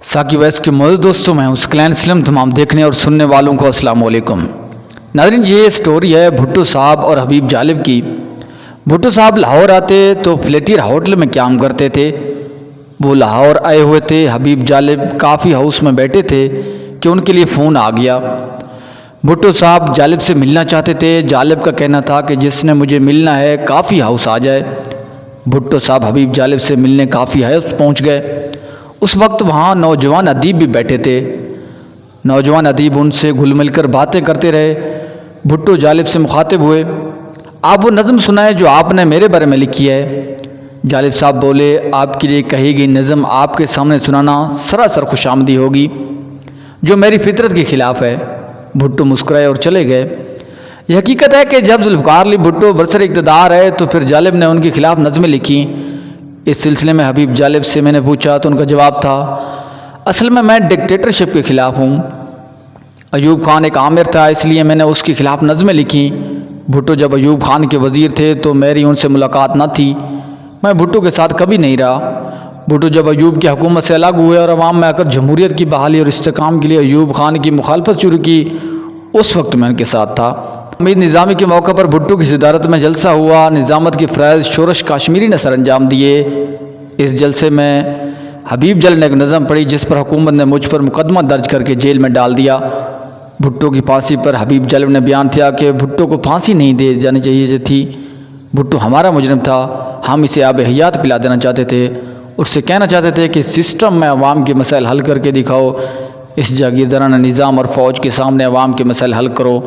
साकी वैस के मौजूद दोस्तों, मैं हूं स्कैन इस्लाम। तमाम देखने और सुनने वालों को अस्सलाम वालेकुम। नाज़रीन, ये स्टोरी है भुट्टो साहब और हबीब जालिब की। भुट्टो साहब लाहौर आते तो फ्लेटियर होटल में काम करते थे। वो लाहौर आए हुए थे। हबीब जालिब काफ़ी हाउस में बैठे थे कि उनके लिए फ़ोन आ गया। भुट्टो साहब जालिब से मिलना चाहते थे। जालिब का कहना था कि जिसने मुझे मिलना है काफ़ी हाउस आ जाए। भुट्टो साहब हबीब जालिब से मिलने काफ़ी हाउस पहुँच गए। उस वक्त वहाँ नौजवान अदीब भी बैठे थे। नौजवान अदीब उनसे घुल मिल कर बातें करते रहे। भुट्टो जालिब से मुखातिब हुए, आप वो नज़म सुनाए जो आपने मेरे बारे में लिखी है। जालिब साहब बोले, आपके लिए कही गई नज़म आपके सामने सुनाना सरासर खुशामदी होगी, जो मेरी फितरत के ख़िलाफ़ है। भुट्टो मुस्कुराए और चले गए। यह हकीकत है कि जब जुल्फ़िकार अली भुट्टो बरसर इक़्तिदार है तो फिर जालिब ने उनके ख़िलाफ़ नज़में लिखी। इस सिलसिले में हबीब जालिब से मैंने पूछा तो उनका जवाब था, असल में मैं डिक्टेटरशिप के ख़िलाफ़ हूँ। अयूब खान एक आमिर था, इसलिए मैंने उसके ख़िलाफ़ नज़में लिखी। भुट्टो जब अयूब खान के वज़ीर थे तो मेरी उनसे मुलाकात न थी। मैं भुट्टो के साथ कभी नहीं रहा। भुट्टो जब अयूब की हुकूमत से अलग हुए और अवाम में आकर जमहूरियत की बहाली और इस्तेकाम के लिए अयूब खान की मुखालफत शुरू की, उस वक्त मैं उनके साथ था। अमीर निज़ामी के मौके पर भुट्टो की सदारत में जलसा हुआ। निज़ामत के फ़राइज़ शोरश काश्मीरी ने सर अंजाम दिए। इस जलसे में हबीब जालिब ने एक नज़म पढ़ी जिस पर हुकूमत ने मुझ पर मुकदमा दर्ज करके जेल में डाल दिया। भुट्टो की फांसी पर हबीब जालिब ने बयान किया कि भुट्टो को फांसी नहीं दी जानी चाहिए थी। भुट्टो हमारा मुजरिम था, हम इसे आब हयात पिला देना चाहते थे। उससे कहना चाहते थे कि सिस्टम में अवाम के मसाइल हल करके दिखाओ, इस जागीरदाराना निज़ाम और फ़ौज के सामने अवाम के मसाइल हल करो।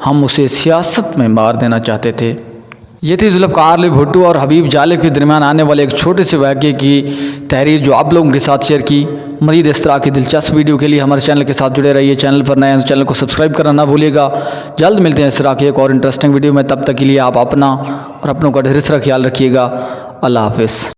हम उसे सियासत में मार देना चाहते थे। ये थी जुल्फ़िकार अली भुट्टो और हबीब जालिब के दरमियान आने वाले एक छोटे से वाक़े की तहरीर जो आप लोगों के साथ शेयर की। मज़ीद इस तरह की दिलचस्प वीडियो के लिए हमारे चैनल के साथ जुड़े रहिए। चैनल पर नए हैं तो चैनल को सब्सक्राइब करना ना भूलिएगा। जल्द मिलते हैं इस तरह की एक और इंटरेस्टिंग वीडियो में। तब तक के लिए आप अपना और अपनों का ढेर सारा ख्याल रखिएगा। अल्लाह हाफ़िज़।